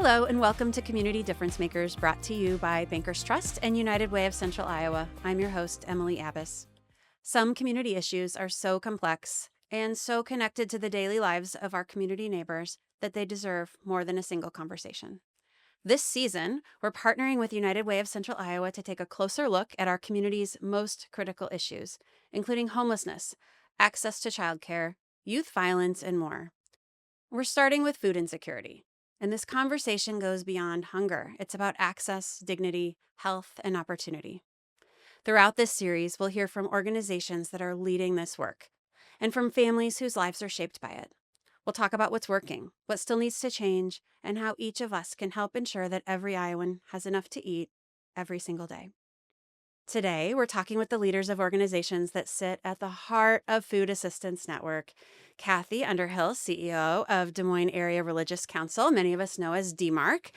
Hello and welcome to Community Difference Makers, brought to you by Bankers Trust and United Way of Central Iowa. I'm your host, Emily Abbas. Some community issues are so complex and so connected to the daily lives of our community neighbors that they deserve more than a single conversation. This season, we're partnering with United Way of Central Iowa to take a closer look at our community's most critical issues, including homelessness, access to childcare, youth violence, and more. We're starting with food insecurity. And this conversation goes beyond hunger. It's about access, dignity, health, and opportunity. Throughout this series, we'll hear from organizations that are leading this work and from families whose lives are shaped by it. We'll talk about what's working, what still needs to change, and how each of us can help ensure that every Iowan has enough to eat every single day. Today, we're talking with the leaders of organizations that sit at the heart of Food Assistance Network. Kathy Underhill, CEO of Des Moines Area Religious Council, many of us know as DMARC,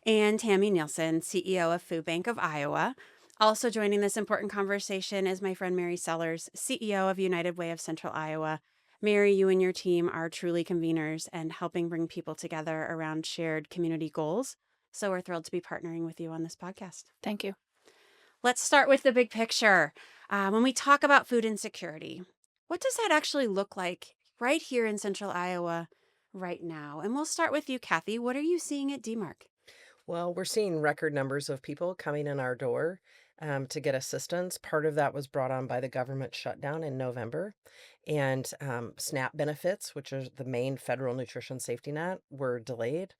and Tammy Nielsen, CEO of Food Bank of Iowa. Also joining this important conversation is my friend Mary Sellers, CEO of United Way of Central Iowa. Mary, you and your team are truly conveners and helping bring people together around shared community goals. So we're thrilled to be partnering with you on this podcast. Thank you. Let's start with the big picture. When we talk about food insecurity, what does that actually look like right here in Central Iowa right now? And we'll start with you, Kathy. What are you seeing at DMARC? Well, we're seeing record numbers of people coming in our door to get assistance. Part of that was brought on by the government shutdown in November. And SNAP benefits, which are the main federal nutrition safety net, were delayed.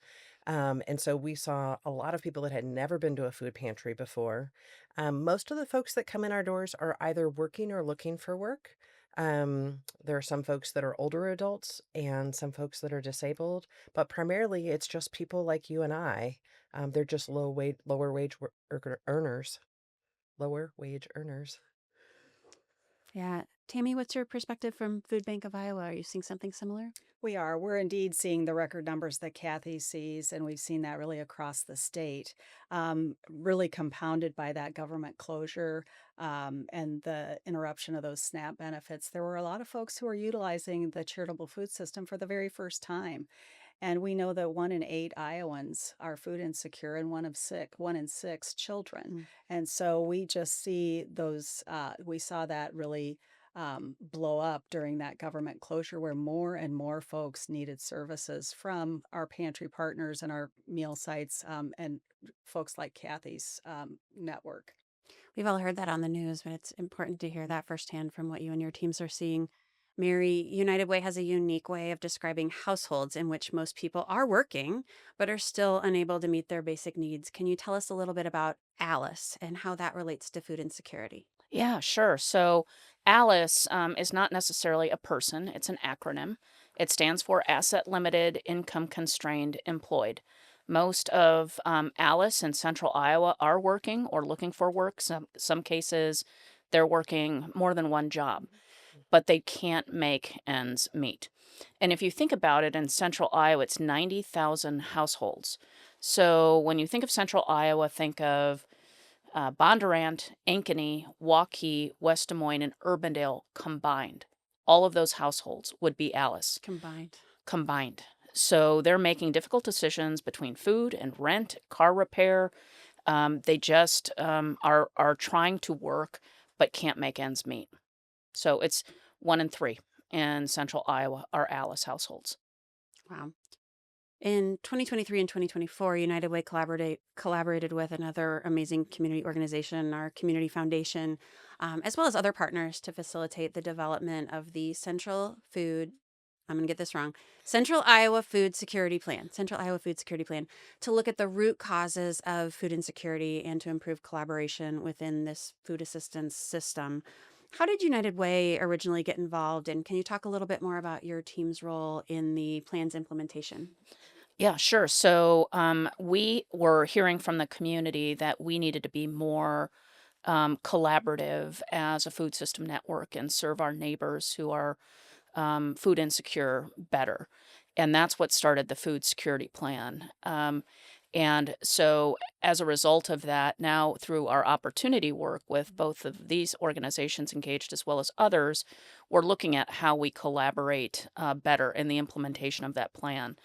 And so we saw a lot of people that had never been to a food pantry before. Most of the folks that come in our doors are either working or looking for work. There are some folks that are older adults and some folks that are disabled, but primarily it's just people like you and I. They're just lower wage earners. Lower wage earners. Yeah. Tammy, what's your perspective from Food Bank of Iowa? Are you seeing something similar? We are. We're indeed seeing the record numbers that Kathy sees, and we've seen that really across the state, really compounded by that government closure and the interruption of those SNAP benefits. There were a lot of folks who are utilizing the charitable food system for the very first time. And we know that 1 in 8 Iowans are food insecure and 1 in 6 children. And so we just see those, we saw that really blow up during that government closure where more and more folks needed services from our pantry partners and our meal sites and folks like Kathy's network. We've all heard that on the news, but it's important to hear that firsthand from what you and your teams are seeing. Mary, United Way has a unique way of describing households in which most people are working, but are still unable to meet their basic needs. Can you tell us a little bit about Alice and how that relates to food insecurity? Yeah, sure. So ALICE is not necessarily a person, it's an acronym. It stands for Asset Limited Income Constrained Employed. Most of ALICE in Central Iowa are working or looking for work. Some cases, they're working more than one job, but they can't make ends meet. And if you think about it, in Central Iowa, it's 90,000 households. So when you think of Central Iowa, think of Bondurant, Ankeny, Waukee, West Des Moines, and Urbandale combined. All of those households would be Alice. Combined. So they're making difficult decisions between food and rent, car repair. They just are trying to work but can't make ends meet. So it's 1 in 3 in Central Iowa are Alice households. Wow. In 2023 and 2024, United Way collaborated with another amazing community organization, our Community Foundation, as well as other partners to facilitate the development of the Central Iowa Food Security Plan, to look at the root causes of food insecurity and to improve collaboration within this food assistance system. How did United Way originally get involved, and can you talk a little bit more about your team's role in the plan's implementation? Yeah, sure. So we were hearing from the community that we needed to be more collaborative as a food system network and serve our neighbors who are food insecure better. And that's what started the food security plan. And so as a result of that, now through our opportunity work with both of these organizations engaged as well as others, we're looking at how we collaborate better in the implementation of that plan.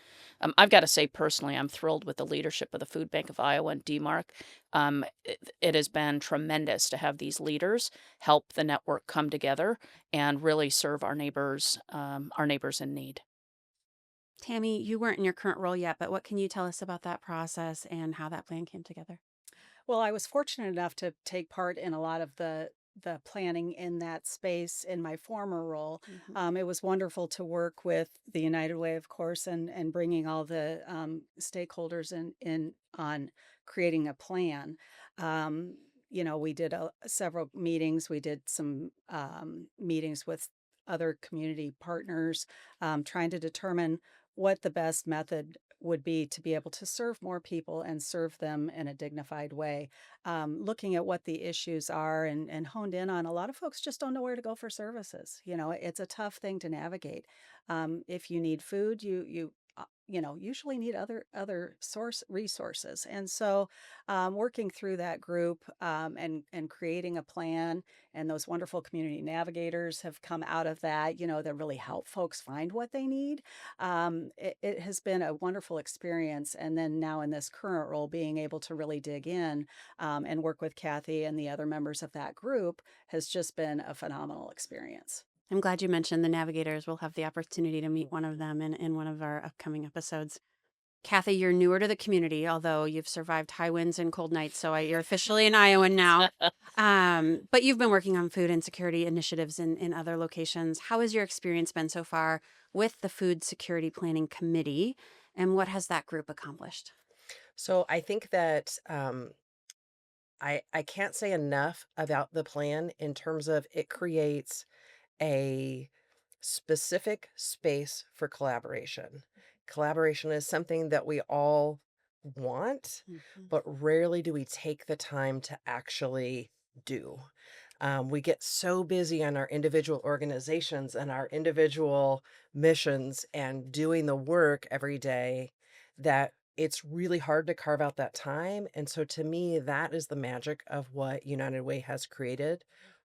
I've got to say personally, I'm thrilled with the leadership of the Food Bank of Iowa and DMARC. It has been tremendous to have these leaders help the network come together and really serve our neighbors in need. Tammy, you weren't in your current role yet, but what can you tell us about that process and how that plan came together? Well, I was fortunate enough to take part in a lot of the planning in that space in my former role. Mhm. It was wonderful to work with the United Way, of course, and bringing all the stakeholders in on creating a plan. Um, we did several meetings. We did some meetings with other community partners, trying to determine what the best method would be to be able to serve more people and serve them in a dignified way. Looking at what the issues are and honed in on a lot of folks just don't know where to go for services. It's a tough thing to navigate. If you need food, usually need other source resources. And so working through that group and creating a plan, and those wonderful community navigators have come out of that, that really help folks find what they need. It has been a wonderful experience. And then now in this current role, being able to really dig in and work with Kathy and the other members of that group has just been a phenomenal experience. I'm glad you mentioned the navigators. We'll have the opportunity to meet one of them in one of our upcoming episodes. Kathy, you're newer to the community, although you've survived high winds and cold nights, so you're officially an Iowan now. But you've been working on food insecurity initiatives in other locations. How has your experience been so far with the Food Security Planning Committee, and what has that group accomplished? So I think that I can't say enough about the plan in terms of it creates a specific space for collaboration. Collaboration is something that we all want, Mhm. but rarely do we take the time to actually do. We get so busy on our individual organizations and our individual missions and doing the work every day that it's really hard to carve out that time. And so to me, that is the magic of what United Way has created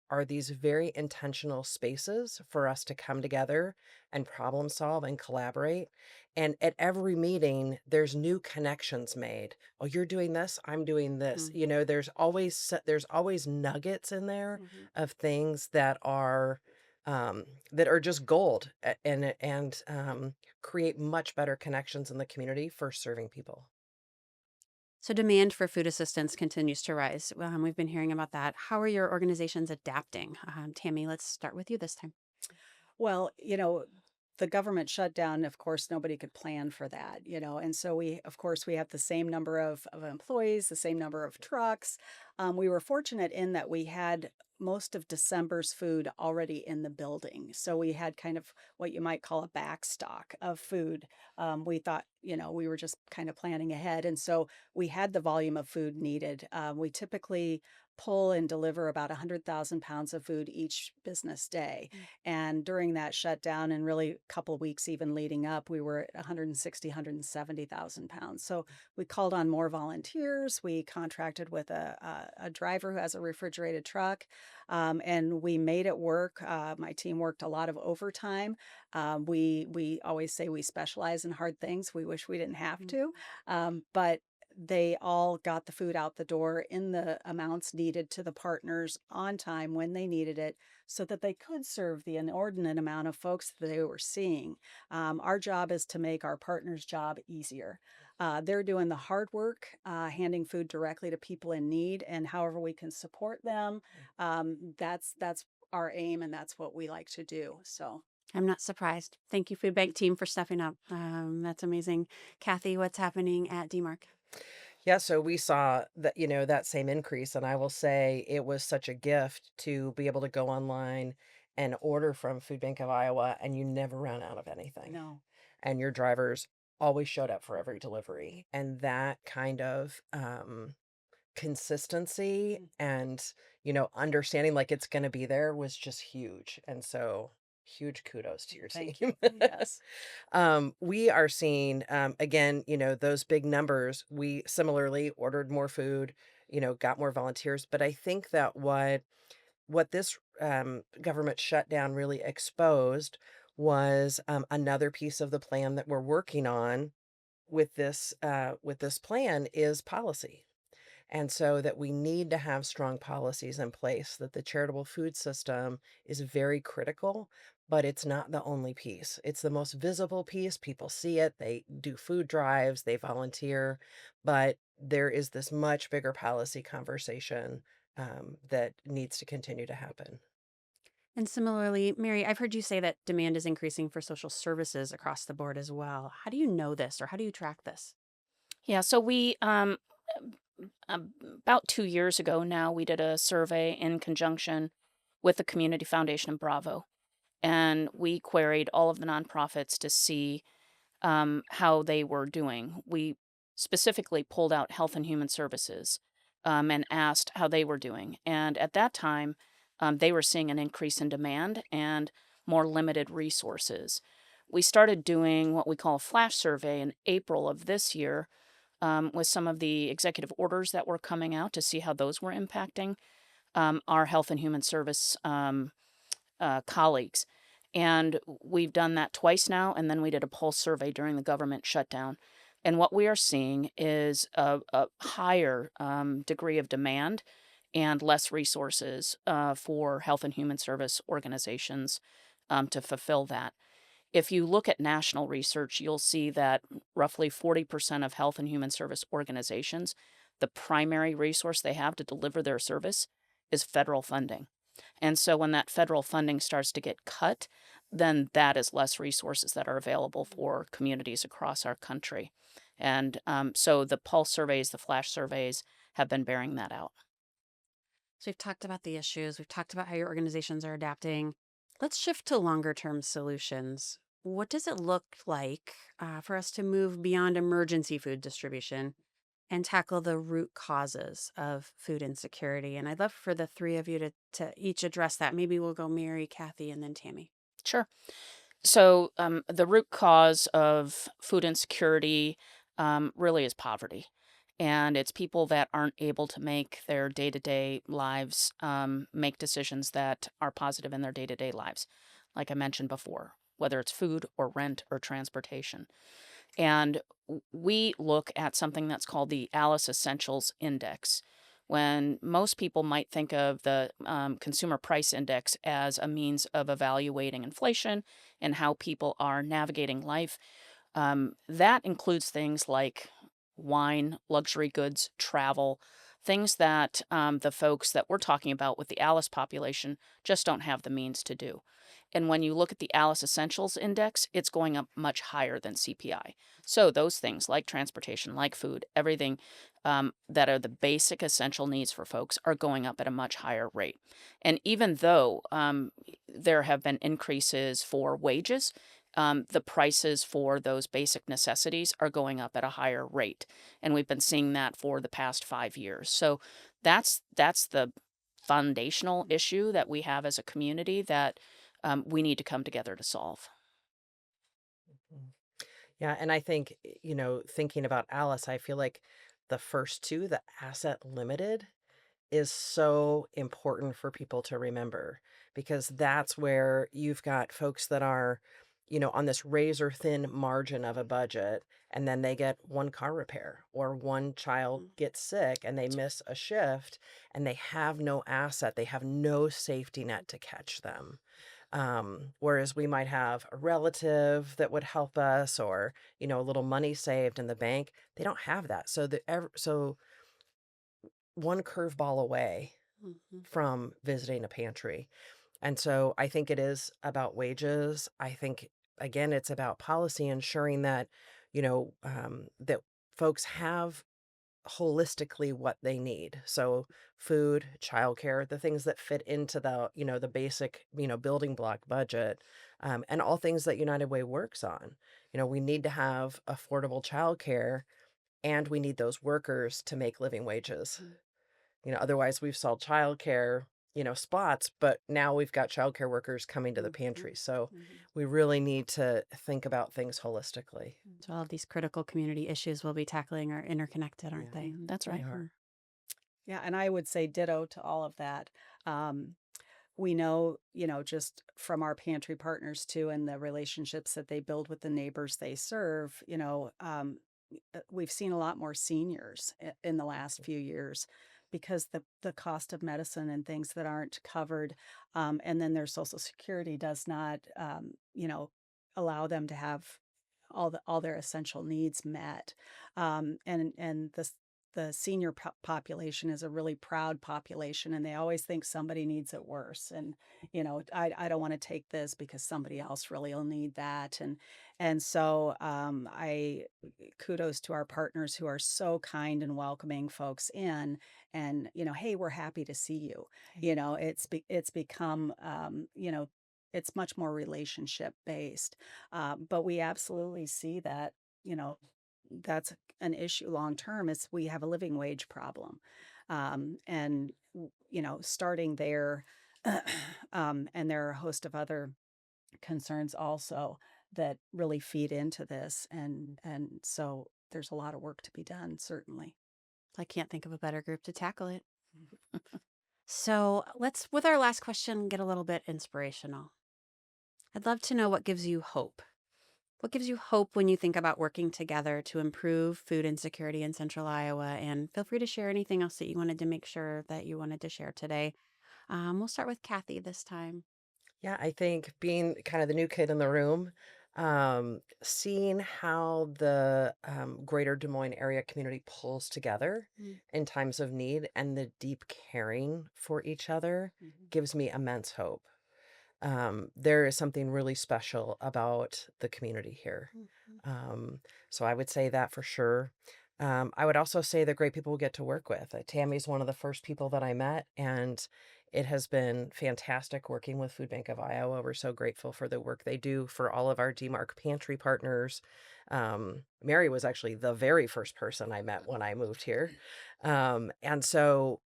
are these very intentional spaces for us to come together and problem solve and collaborate. And at every meeting, there's new connections made. Oh, you're doing this, I'm doing this. Mm. There's always nuggets in there Mhm. of things that are just gold and create much better connections in the community for serving people. So demand for food assistance continues to rise. We've been hearing about that. How are your organizations adapting? Tammy, let's start with you this time. Well, the government shutdown, of course, nobody could plan for that, and so of course, we have the same number of employees, the same number of trucks. We were fortunate in that we had most of December's food already in the building. So we had kind of what you might call a back stock of food. We thought, we were just kind of planning ahead. And so we had the volume of food needed. We typically pull and deliver about 100,000 pounds of food each business day. Mm. And during that shutdown and really a couple of weeks even leading up, we were at 160, 170,000 pounds. So we called on more volunteers. We contracted with a driver who has a refrigerated truck, and we made it work. My team worked a lot of overtime. We always say we specialize in hard things. We wish we didn't have to, but they all got the food out the door in the amounts needed to the partners on time when they needed it so that they could serve the inordinate amount of folks that they were seeing. Our job is to make our partners' job easier. They're doing the hard work, handing food directly to people in need, and however we can support them, that's our aim, and that's what we like to do. So. I'm not surprised. Thank you, Food Bank team, for stepping up. That's amazing. Kathy, what's happening at DMARC? Yeah, so we saw that same increase, and I will say it was such a gift to be able to go online and order from Food Bank of Iowa, and you never ran out of anything. No. And your drivers always showed up for every delivery. And that kind of consistency and, understanding like it's going to be there was just huge. And so huge kudos to your Thank you. team. Yes. We are seeing, again, those big numbers. We similarly ordered more food, got more volunteers. But I think that what this government shutdown really exposed was another piece of the plan that we're working on with this plan is policy. And so that we need to have strong policies in place, that the charitable food system is very critical, but it's not the only piece. It's the most visible piece. People see it, they do food drives, they volunteer, but there is this much bigger policy conversation that needs to continue to happen. And similarly, Mary, I've heard you say that demand is increasing for social services across the board as well. How do you know this or how do you track this? Yeah, so we about 2 years ago now, we did a survey in conjunction with the Community Foundation in Bravo, and we queried all of the nonprofits to see how they were doing. We specifically pulled out Health and Human Services and asked how they were doing. And at that time, they were seeing an increase in demand and more limited resources. We started doing what we call a flash survey in April of this year with some of the executive orders that were coming out to see how those were impacting our Health and Human Service colleagues. And we've done that twice now, and then we did a pulse survey during the government shutdown. And what we are seeing is a higher degree of demand and less resources for health and human service organizations to fulfill that. If you look at national research, you'll see that roughly 40% of health and human service organizations, the primary resource they have to deliver their service is federal funding. And so when that federal funding starts to get cut, then that is less resources that are available for communities across our country. And so the pulse surveys, the flash surveys have been bearing that out. So we've talked about the issues, we've talked about how your organizations are adapting. Let's shift to longer term solutions. What does it look like for us to move beyond emergency food distribution and tackle the root causes of food insecurity? And I'd love for the three of you to each address that. Maybe we'll go Mary, Kathy, and then Tammy. Sure. So the root cause of food insecurity really is poverty. And it's people that aren't able to make their day to day lives, make decisions that are positive in their day to day lives, like I mentioned before, whether it's food or rent or transportation. And we look at something that's called the Alice Essentials Index. When most people might think of the Consumer Price Index as a means of evaluating inflation and how people are navigating life, that includes things like wine, luxury goods, travel, things that the folks that we're talking about with the Alice population just don't have the means to do. And when you look at the Alice Essentials Index, it's going up much higher than CPI. So those things like transportation, like food, everything that are the basic essential needs for folks are going up at a much higher rate. And even though there have been increases for wages, the prices for those basic necessities are going up at a higher rate. And we've been seeing that for the past 5 years. So that's the foundational issue that we have as a community that we need to come together to solve. Mhm. Yeah, and I think, thinking about Alice, I feel like the first two, the asset limited, is so important for people to remember because that's where you've got folks that are, on this razor thin margin of a budget, and then they get one car repair or one child gets sick and they miss a shift and they have no asset, they have no safety net to catch them. Whereas we might have a relative that would help us or, a little money saved in the bank. They don't have that. So one curveball away Mhm. from visiting a pantry. And so I think it is about wages. I think, again, it's about policy ensuring that, that folks have holistically what they need. So food, childcare, the things that fit into the basic, building block budget, and all things that United Way works on. We need to have affordable childcare and we need those workers to make living wages. Otherwise we've solved childcare, spots, but now we've got childcare workers coming to the pantry. So Mhm. we really need to think about things holistically. So all of these critical community issues we'll be tackling are interconnected, aren't Yeah, they? That's they right. are. Yeah, and I would say ditto to all of that. We know, just from our pantry partners too, and the relationships that they build with the neighbors they serve, we've seen a lot more seniors in the last few years because the cost of medicine and things that aren't covered, and then their Social Security does not, allow them to have all their essential needs met. And the senior population is a really proud population, and they always think somebody needs it worse. And I don't want to take this because somebody else really will need that. And so I kudos to our partners who are so kind and welcoming folks in, and hey, we're happy to see you. It's become it's much more relationship based, but we absolutely see that you know that's an issue long term. Is we have a living wage problem, and starting there, and there are a host of other concerns also that really feed into this, and so there's a lot of work to be done, certainly. I can't think of a better group to tackle it. So let's, with our last question, get a little bit inspirational. I'd love to know what gives you hope. What gives you hope when you think about working together to improve food insecurity in Central Iowa? And feel free to share anything else that you wanted to make sure that you wanted to share today. We'll start with Kathy this time. Yeah, I think being kind of the new kid in the room, seeing how the greater Des Moines area community pulls together Mm. in times of need and the deep caring for each other gives me immense hope. There is something really special about the community here. Mhm. So I would say that for sure. I would also say the great people we get to work with. Tammy's one of the first people that I met, and it has been fantastic working with Food Bank of Iowa. We're so grateful for the work they do for all of our DMARC pantry partners. Mary was actually the very first person I met when I moved here. And so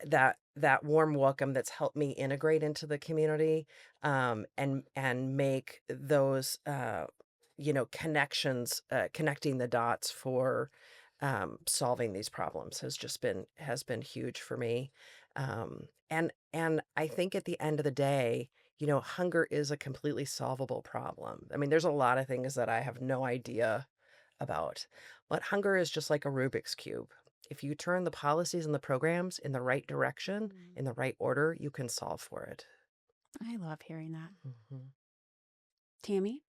that warm welcome that's helped me integrate into the community, and make those connections, connecting the dots for solving these problems has been huge for me. And I think at the end of the day, hunger is a completely solvable problem. I mean, there's a lot of things that I have no idea about, but hunger is just like a Rubik's Cube. If you turn the policies and the programs in the right direction, in the right order, you can solve for it. I love hearing that. Mhm. Tammy?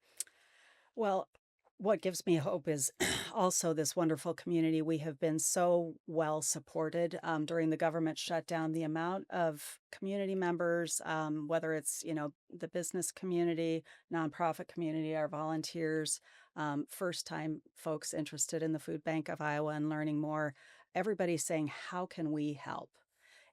Well, what gives me hope is also this wonderful community. We have been so well supported during the government shutdown. The amount of community members, whether it's the business community, nonprofit community, our volunteers, first time folks interested in the Food Bank of Iowa and learning more, everybody's saying, how can we help?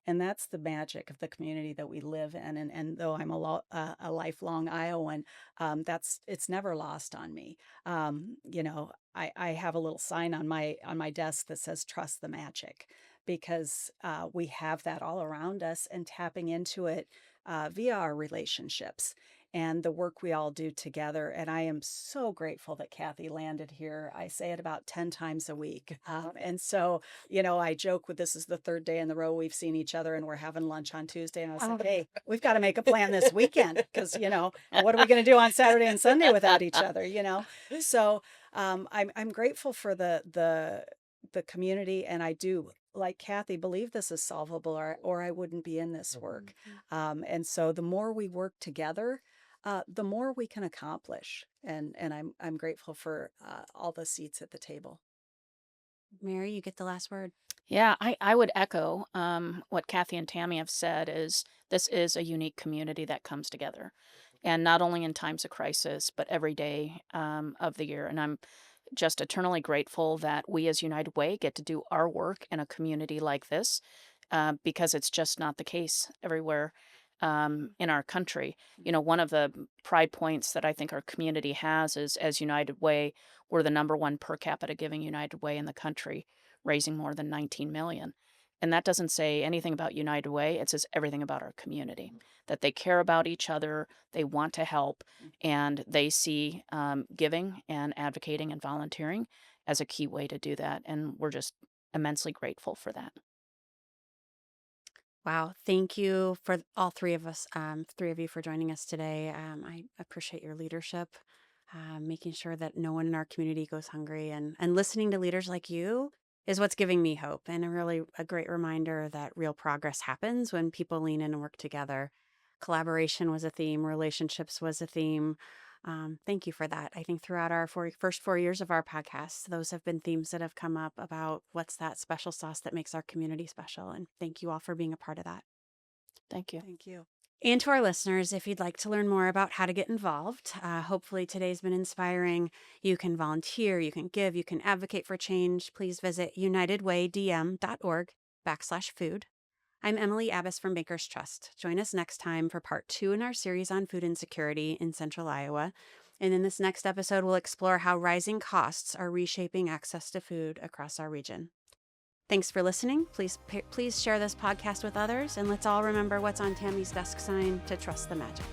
And that's the magic of the community that we live in. And though I'm a lifelong Iowan, it's never lost on me. I have a little sign on my desk that says "Trust the magic," because we have that all around us, and tapping into it via our relationships and the work we all do together. And I am so grateful that Kathy landed here. I say it about 10 times a week. And so I joke with this is the third day in the row we've seen each other, and we're having lunch on Tuesday. And I was like, hey, we've got to make a plan this weekend because, what are we going to do on Saturday and Sunday without each other, So I'm grateful for the community, and I do, like Kathy, believe this is solvable, or I wouldn't be in this work. And so the more we work together, the more we can accomplish. And I'm grateful for all the seats at the table. Mary, you get the last word. Yeah, I would echo what Kathy and Tammy have said is this is a unique community that comes together. And not only in times of crisis, but every day of the year. And I'm just eternally grateful that we as United Way get to do our work in a community like this, because it's just not the case everywhere in our country. One of the pride points that I think our community has is as United Way, we're the number one per capita giving United Way in the country, raising more than 19 million. And that doesn't say anything about United Way. It says everything about our community, that they care about each other, they want to help, and they see giving and advocating and volunteering as a key way to do that. And we're just immensely grateful for that. Wow. Thank you for all three of us, three of you for joining us today. I appreciate your leadership. making sure that no one in our community goes hungry, and listening to leaders like you is what's giving me hope, and a great reminder that real progress happens when people lean in and work together. Collaboration was a theme, relationships was a theme. Thank you for that. I think throughout our first 4 years of our podcast, those have been themes that have come up about what's that special sauce that makes our community special. And thank you all for being a part of that. Thank you. Thank you. And to our listeners, if you'd like to learn more about how to get involved, hopefully today's been inspiring. You can volunteer, you can give, you can advocate for change. Please visit unitedwaydm.org/food. I'm Emily Abbas from Bankers Trust. Join us next time for part 2 in our series on food insecurity in Central Iowa. And in this next episode, we'll explore how rising costs are reshaping access to food across our region. Thanks for listening. Please share this podcast with others, and let's all remember what's on Tammy's desk sign: to trust the magic.